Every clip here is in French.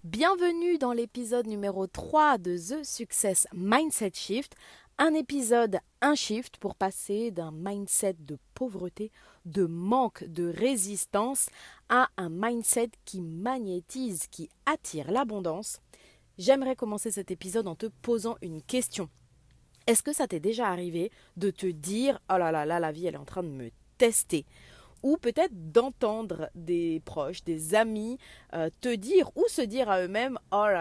Bienvenue dans l'épisode numéro 3 de The Success Mindset Shift, un shift pour passer d'un mindset de pauvreté, de manque, de résistance à un mindset qui magnétise, qui attire l'abondance. J'aimerais commencer cet épisode en te posant une question. Est-ce que ça t'est déjà arrivé de te dire « Oh là là, là, la vie, elle est en train de me tester ?» Ou peut-être d'entendre des proches, des amis te dire ou se dire à eux-mêmes « Oh là,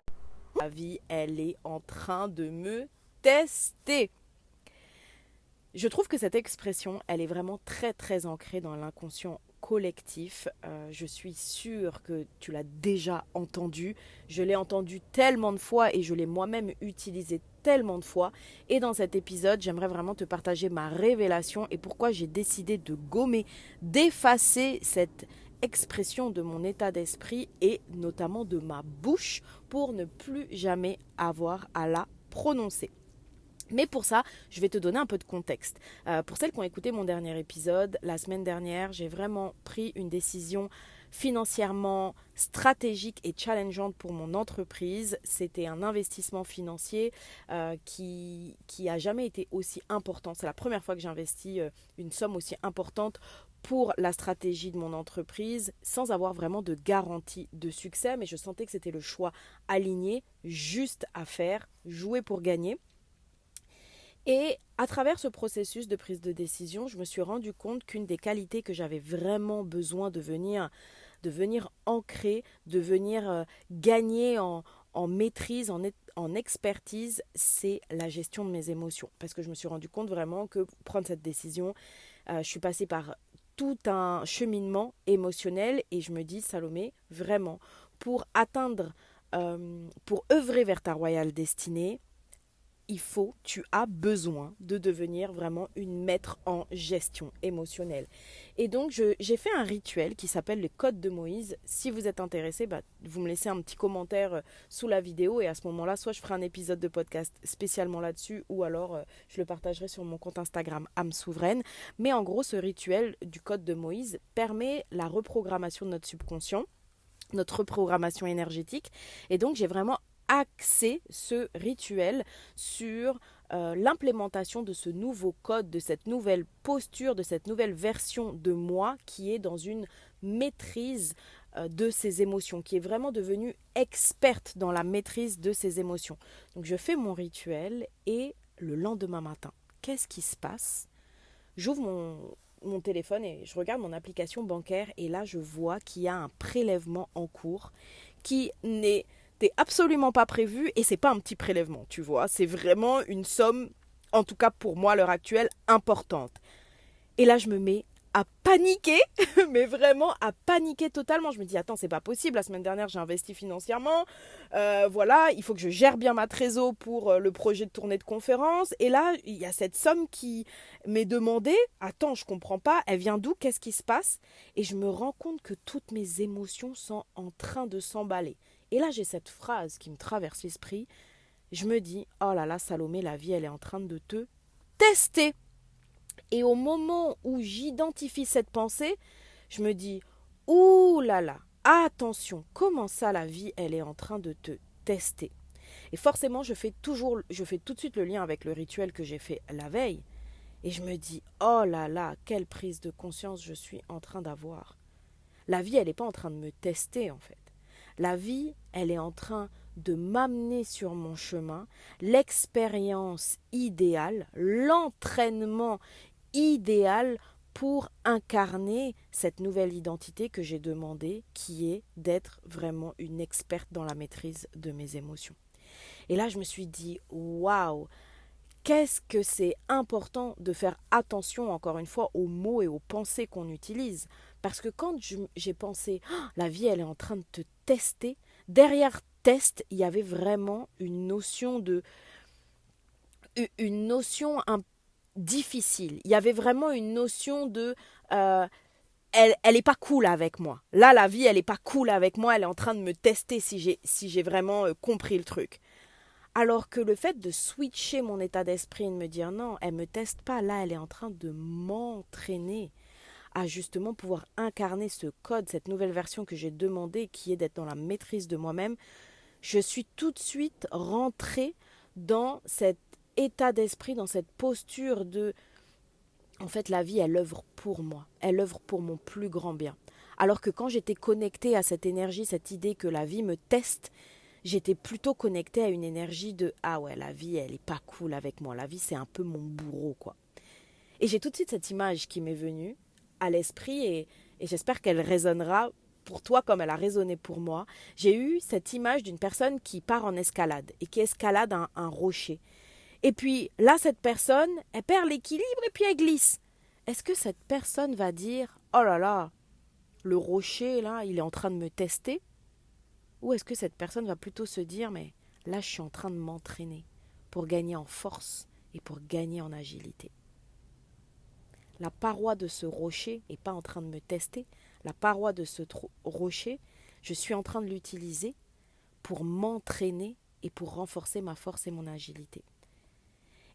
la vie, elle est en train de me tester ». Je trouve que cette expression, elle est vraiment très très ancrée dans l'inconscient collectif. Je suis sûre que tu l'as déjà entendu. Je l'ai entendu tellement de fois et je l'ai moi-même utilisé tellement de fois. Et dans cet épisode, j'aimerais vraiment te partager ma révélation et pourquoi j'ai décidé de gommer, d'effacer cette expression de mon état d'esprit et notamment de ma bouche pour ne plus jamais avoir à la prononcer. Mais pour ça, je vais te donner un peu de contexte. Pour celles qui ont écouté mon dernier épisode, la semaine dernière, j'ai vraiment pris une décision financièrement stratégique et challengeante pour mon entreprise. C'était un investissement financier qui a jamais été aussi important. C'est la première fois que j'investis une somme aussi importante pour la stratégie de mon entreprise sans avoir vraiment de garantie de succès. Mais je sentais que c'était le choix aligné, juste à faire, jouer pour gagner. Et à travers ce processus de prise de décision, je me suis rendu compte qu'une des qualités que j'avais vraiment besoin de venir ancrer, de venir gagner en maîtrise, en expertise, c'est la gestion de mes émotions. Parce que je me suis rendu compte vraiment que pour prendre cette décision, je suis passée par tout un cheminement émotionnel et je me dis, Salomé, vraiment, pour pour œuvrer vers ta royale destinée, tu as besoin de devenir vraiment une maître en gestion émotionnelle. Et donc, j'ai fait un rituel qui s'appelle le Code de Moïse. Si vous êtes intéressé, vous me laissez un petit commentaire sous la vidéo et à ce moment-là, soit je ferai un épisode de podcast spécialement là-dessus ou alors je le partagerai sur mon compte Instagram âme souveraine. Mais en gros, ce rituel du Code de Moïse permet la reprogrammation de notre subconscient, notre reprogrammation énergétique. Et donc, j'ai vraiment axé ce rituel sur l'implémentation de ce nouveau code, de cette nouvelle posture, de cette nouvelle version de moi qui est dans une maîtrise de ses émotions, qui est vraiment devenue experte dans la maîtrise de ses émotions. Donc je fais mon rituel et le lendemain matin, qu'est-ce qui se passe? J'ouvre mon téléphone et je regarde mon application bancaire et là je vois qu'il y a un prélèvement en cours qui n'était absolument pas prévu et c'est pas un petit prélèvement, tu vois, c'est vraiment une somme, en tout cas pour moi à l'heure actuelle, importante. Et là je me mets à paniquer, mais vraiment à paniquer totalement. Je me dis, attends, c'est pas possible, la semaine dernière j'ai investi financièrement, voilà, il faut que je gère bien ma trésor pour le projet de tournée de conférence. Et là, il y a cette somme qui m'est demandée, attends, je comprends pas, elle vient d'où, qu'est-ce qui se passe? Et je me rends compte que toutes mes émotions sont en train de s'emballer. Et là, j'ai cette phrase qui me traverse l'esprit, je me dis, oh là là, Salomé, la vie, elle est en train de te tester. Et au moment où j'identifie cette pensée, je me dis, ouh là là, attention, comment ça la vie, elle est en train de te tester. Et forcément, je fais tout de suite le lien avec le rituel que j'ai fait la veille. Et je me dis, oh là là, quelle prise de conscience je suis en train d'avoir. La vie, elle n'est pas en train de me tester en fait. La vie, elle est en train de m'amener sur mon chemin l'expérience idéale, l'entraînement idéal pour incarner cette nouvelle identité que j'ai demandée, qui est d'être vraiment une experte dans la maîtrise de mes émotions. Et là, je me suis dit, waouh, qu'est-ce que c'est important de faire attention, encore une fois, aux mots et aux pensées qu'on utilise. Parce que quand j'ai pensé, oh, la vie, elle est en train de te tester, derrière test, il y avait vraiment une notion difficile. Il y avait vraiment une notion de elle est pas cool avec moi. Là, la vie, elle est pas cool avec moi. Elle est en train de me tester si j'ai vraiment compris le truc. Alors que le fait de switcher mon état d'esprit et de me dire non, elle me teste pas. Là, elle est en train de m'entraîner à justement pouvoir incarner ce code, cette nouvelle version que j'ai demandé, qui est d'être dans la maîtrise de moi-même. je suis tout de suite rentrée dans cet état d'esprit, dans cette posture de en fait, la vie, elle œuvre pour moi. Elle œuvre pour mon plus grand bien. Alors que quand j'étais connectée à cette énergie, cette idée que la vie me teste, j'étais plutôt connectée à une énergie de ah ouais, la vie, elle est pas cool avec moi. La vie, c'est un peu mon bourreau, quoi. Et j'ai tout de suite cette image qui m'est venue à l'esprit et j'espère qu'elle résonnera pour toi comme elle a résonné pour moi. J'ai eu cette image d'une personne qui part en escalade et qui escalade un rocher. Et puis là, cette personne, elle perd l'équilibre et puis elle glisse. Est-ce que cette personne va dire « Oh là là, le rocher, là, il est en train de me tester ?» Ou est-ce que cette personne va plutôt se dire « Mais là, je suis en train de m'entraîner pour gagner en force et pour gagner en agilité. » La paroi de ce rocher n'est pas en train de me tester. La paroi de ce rocher, je suis en train de l'utiliser pour m'entraîner et pour renforcer ma force et mon agilité.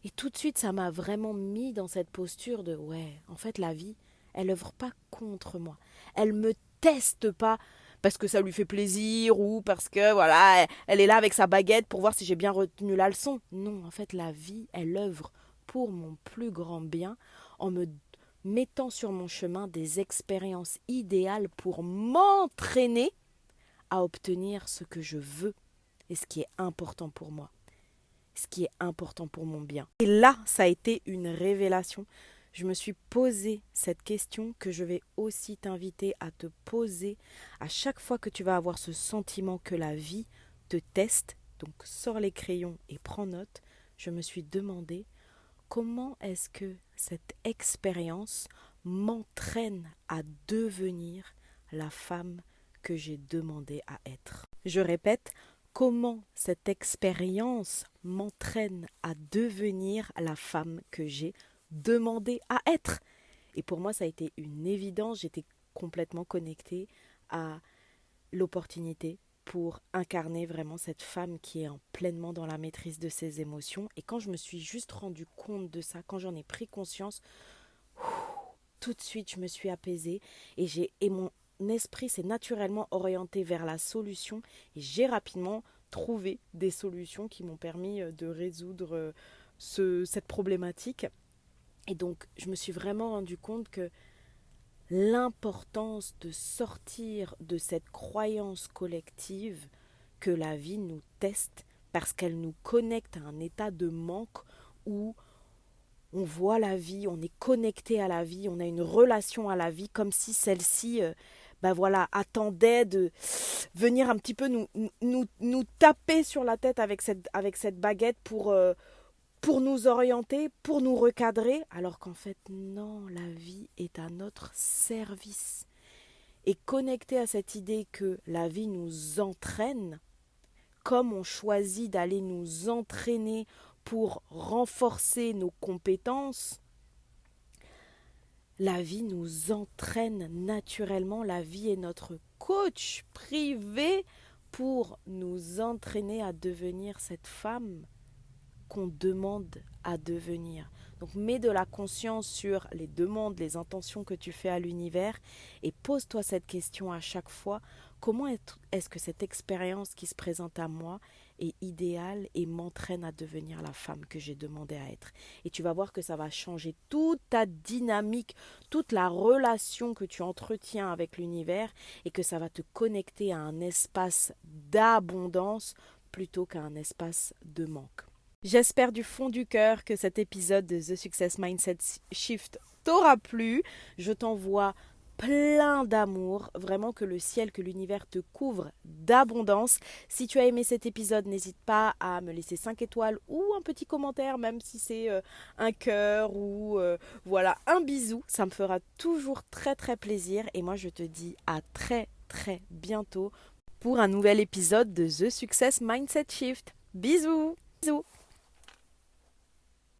Et tout de suite, ça m'a vraiment mis dans cette posture de ouais, en fait, la vie, elle œuvre pas contre moi. Elle me teste pas parce que ça lui fait plaisir ou parce que voilà, elle est là avec sa baguette pour voir si j'ai bien retenu la leçon. Non, en fait, la vie, elle œuvre pour mon plus grand bien en me mettant sur mon chemin des expériences idéales pour m'entraîner à obtenir ce que je veux et ce qui est important pour moi. Ce qui est important pour mon bien. Et là, ça a été une révélation. Je me suis posé cette question que je vais aussi t'inviter à te poser à chaque fois que tu vas avoir ce sentiment que la vie te teste. Donc, sors les crayons et prends note. Je me suis demandé comment est-ce que cette expérience m'entraîne à devenir la femme que j'ai demandé à être. Je répète, comment cette expérience m'entraîne à devenir la femme que j'ai demandé à être. Et pour moi, ça a été une évidence. J'étais complètement connectée à l'opportunité pour incarner vraiment cette femme qui est pleinement dans la maîtrise de ses émotions. Et quand je me suis juste rendu compte de ça, quand j'en ai pris conscience, tout de suite, je me suis apaisée et mon esprit s'est naturellement orienté vers la solution et j'ai rapidement trouvé des solutions qui m'ont permis de résoudre cette problématique. Et donc, je me suis vraiment rendu compte que l'importance de sortir de cette croyance collective que la vie nous teste parce qu'elle nous connecte à un état de manque où on voit la vie, on est connecté à la vie, on a une relation à la vie comme si celle-ci attendait de venir un petit peu nous taper sur la tête avec cette baguette pour nous orienter, pour nous recadrer, alors qu'en fait non, la vie est à notre service. Et connecté à cette idée que la vie nous entraîne, comme on choisit d'aller nous entraîner pour renforcer nos compétences, la vie nous entraîne naturellement. La vie est notre coach privé pour nous entraîner à devenir cette femme qu'on demande à devenir. Donc mets de la conscience sur les demandes, les intentions que tu fais à l'univers et pose-toi cette question à chaque fois. Comment est-ce que cette expérience qui se présente à moi est idéale et m'entraîne à devenir la femme que j'ai demandé à être? Et tu vas voir que ça va changer toute ta dynamique, toute la relation que tu entretiens avec l'univers et que ça va te connecter à un espace d'abondance plutôt qu'à un espace de manque. J'espère du fond du cœur que cet épisode de The Success Mindset Shift t'aura plu. Je t'envoie plein d'amour, vraiment que le ciel, que l'univers te couvre d'abondance. Si tu as aimé cet épisode, n'hésite pas à me laisser 5 étoiles ou un petit commentaire, même si c'est un cœur ou un bisou. Ça me fera toujours très très plaisir et moi je te dis à très très bientôt pour un nouvel épisode de The Success Mindset Shift. Bisous. Bisous.